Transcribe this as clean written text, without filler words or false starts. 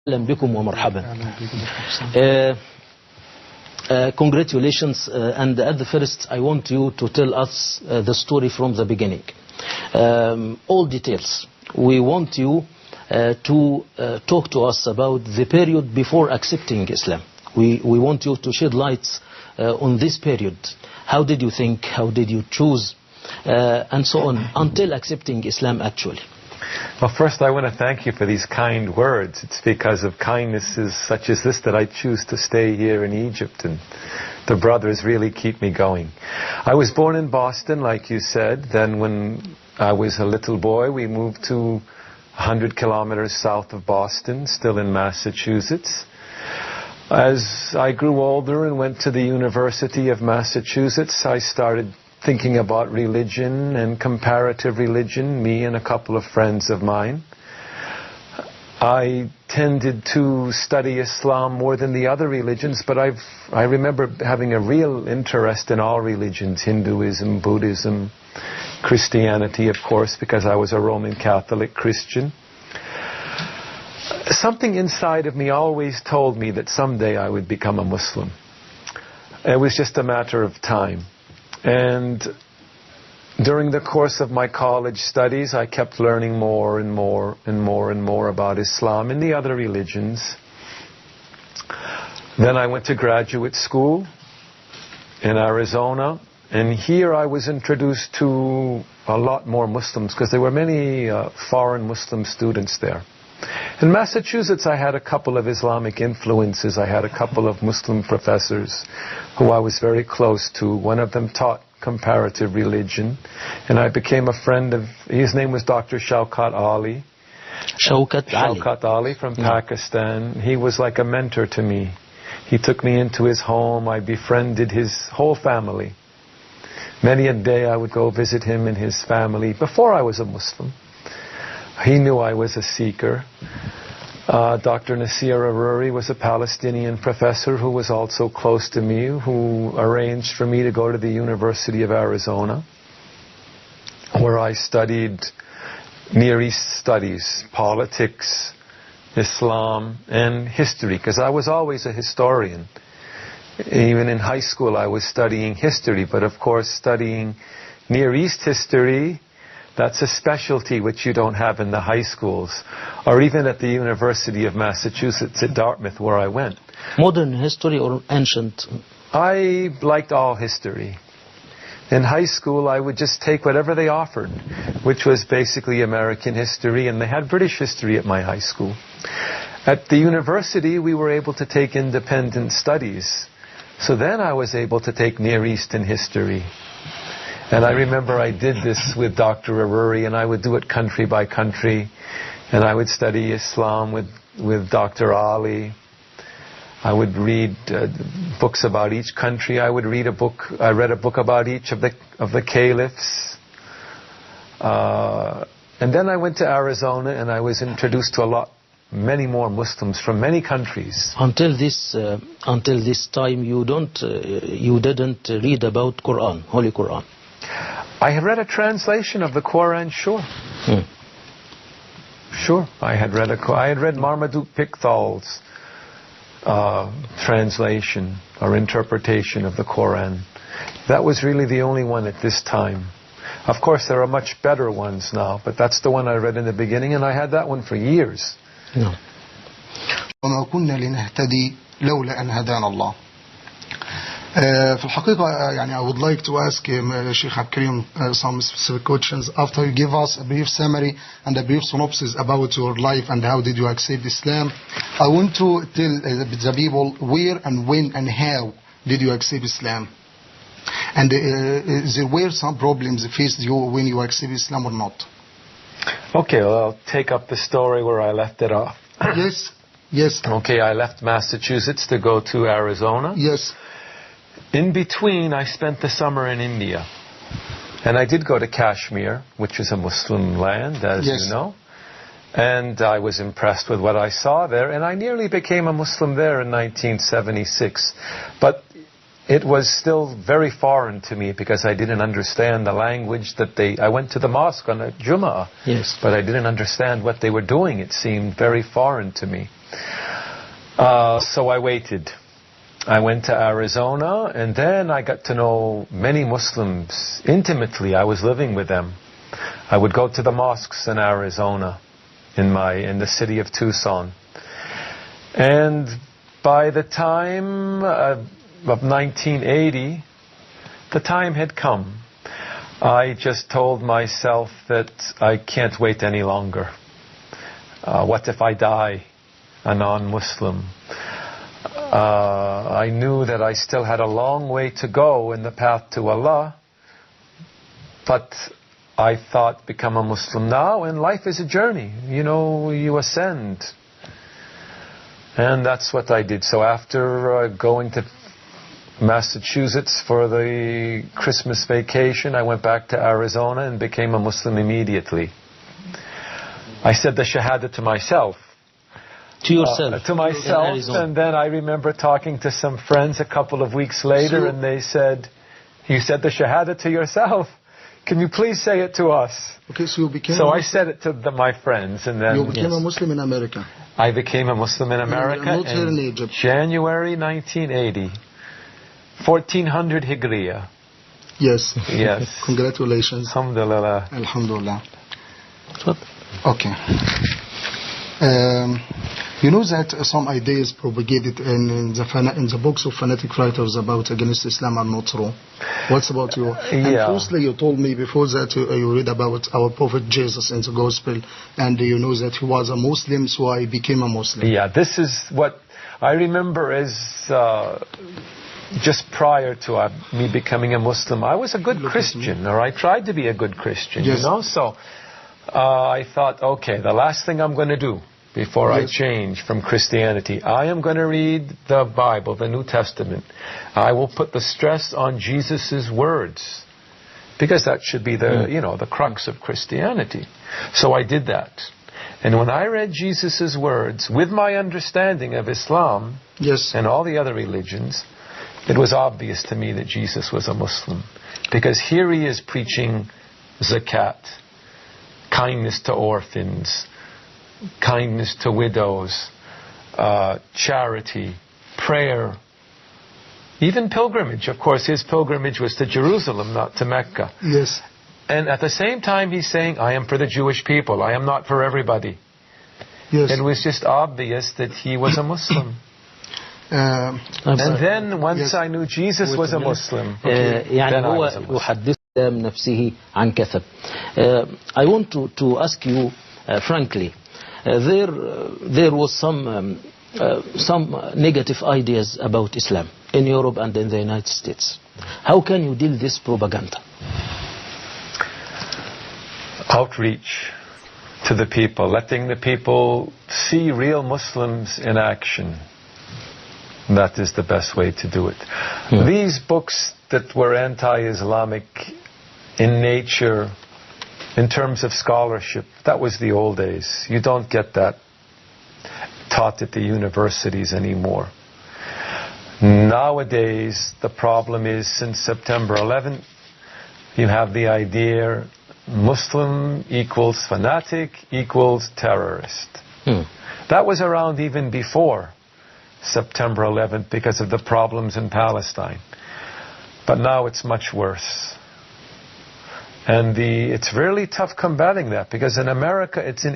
بكم ومرحبا. Congratulations, and at the first I want you to tell us the story from the beginning. All details. We want you to talk to us about the period before accepting Islam. We want you to shed lights on this period. How did you think? How did you choose? And so on, until accepting Islam actually. Well, first I want to thank you for these kind words. It's because of kindnesses such as this that I choose to stay here in Egypt, and the brothers really keep me going. I was born in Boston, like you said. Then when I was a little boy, we moved to 100 kilometers south of Boston, still in Massachusetts. As I grew older and went to the University of Massachusetts, I started thinking about religion and comparative religion, me and a couple of friends of mine. I tended to study Islam more than the other religions, but I remember having a real interest in all religions, Hinduism, Buddhism, Christianity, of course, because I was a Roman Catholic Christian. Something inside of me always told me that someday I would become a Muslim. It was just a matter of time. And during the course of my college studies, I kept learning more and more and more and more about Islam and the other religions. Then I went to graduate school in Arizona, and here I was introduced to a lot more Muslims, because there were many foreign Muslim students there. In Massachusetts, I had a couple of Islamic influences. I had a couple of Muslim professors who I was very close to. One of them taught comparative religion, and I became a friend of, his name was Dr. Shaukat Ali. Shaukat Ali from Pakistan. He was like a mentor to me. He took me into his home. I befriended his whole family. Many a day I would go visit him and his family before I was a Muslim. He knew I was a seeker. Dr. Nasir Aruri was a Palestinian professor who was also close to me, who arranged for me to go to the University of Arizona, where I studied Near East studies, politics, Islam, and history, because I was always a historian. Even in high school I was studying history, but of course studying Near East history, that's a specialty which you don't have in the high schools, or even at the University of Massachusetts at Dartmouth, where I went. Modern history or ancient? I liked all history. In high school, I would just take whatever they offered, which was basically American history, and they had British history at my high school. At the university, we were able to take independent studies. So then I was able to take Near Eastern history. And I remember I did this with Dr. Aruri, and I would do it country by country. And I would study Islam with Dr. Ali. I would read books about each country. I read a book about each of the caliphs. And then I went to Arizona, and I was introduced to many more Muslims from many countries. Until this time, you didn't read about Quran, Holy Quran. I had read a translation of the Quran, sure. Sure, I had read Marmaduke Pickthall's translation or interpretation of the Quran. That was really the only one at this time. Of course, there are much better ones now, but that's the one I read in the beginning, and I had that one for years. No. وما كنا لنهتدي لولا أن هدانا الله. في الحقيقة يعني I would like to ask Sheikh Abdulkarim some specific questions after you give us a brief summary and a brief synopsis about your life and how did you accept Islam. I want to tell the people where and when and how did you accept Islam, and there were some problems faced you when you accept Islam or not. Okay, well, I'll take up the story where I left it off. Yes. Okay, I left Massachusetts to go to Arizona. Yes. In between, I spent the summer in India. And I did go to Kashmir, which is a Muslim land, as you know. And I was impressed with what I saw there. And I nearly became a Muslim there in 1976. But it was still very foreign to me because I didn't understand the language that I went to the mosque on a Jummah. Yes. But I didn't understand what they were doing. It seemed very foreign to me. So I waited. I went to Arizona, and then I got to know many Muslims intimately. I was living with them. I would go to the mosques in Arizona, in the city of Tucson. And by the time of 1980, the time had come. I just told myself that I can't wait any longer. What if I die a non-Muslim? I knew that I still had a long way to go in the path to Allah, but I thought, become a Muslim now, and life is a journey. You ascend. And that's what I did. So after going to Massachusetts for the Christmas vacation, I went back to Arizona and became a Muslim immediately. I said the Shahada to myself. To yourself? To myself, and then I remember talking to some friends a couple of weeks later, and they said, "You said the Shahada to yourself. Can you please say it to us?" Okay, so you became. So I said it to my friends, and then you became a Muslim in America. I became a Muslim in America not here in Egypt. January 1980, 1400 Hijriya. Yes. Yes. Congratulations. Alhamdulillah. Alhamdulillah. What? Okay. You know that some ideas propagated in the books of fanatic writers about against Islam are not true. What's about you? And firstly, you told me before that you read about our Prophet Jesus in the Gospel, and you know that he was a Muslim, so I became a Muslim. Yeah, this is what I remember as just prior to me becoming a Muslim. I was a good Christian, or I tried to be a good Christian, yes. So I thought, okay, the last thing I'm going to do before I change from Christianity, I am going to read the Bible, the New Testament. I will put the stress on Jesus' words, because that should be the, the crux of Christianity. So I did that. And when I read Jesus' words, with my understanding of Islam and all the other religions, it was obvious to me that Jesus was a Muslim. Because here he is preaching zakat, kindness to orphans, kindness to widows, charity, prayer, even pilgrimage. Of course, his pilgrimage was to Jerusalem, not to Mecca. Yes. And at the same time, he's saying, I am for the Jewish people. I am not for everybody. Yes. It was just obvious that he was a Muslim. And then once I knew Jesus was a Muslim, يعني هو يحدث من نفسه عن كثب. I want to ask you frankly, there was some negative ideas about Islam in Europe and in the United States. How can you deal this propaganda? Outreach to the people, letting the people see real Muslims in action. That is the best way to do it. These books that were anti-Islamic in nature, in terms of scholarship, that was the old days. You don't get that taught at the universities anymore. Nowadays, the problem is, since September 11th, you have the idea Muslim equals fanatic equals terrorist. That was around even before September 11th because of the problems in Palestine. But now it's much worse. And it's really tough combating that, because in America it's an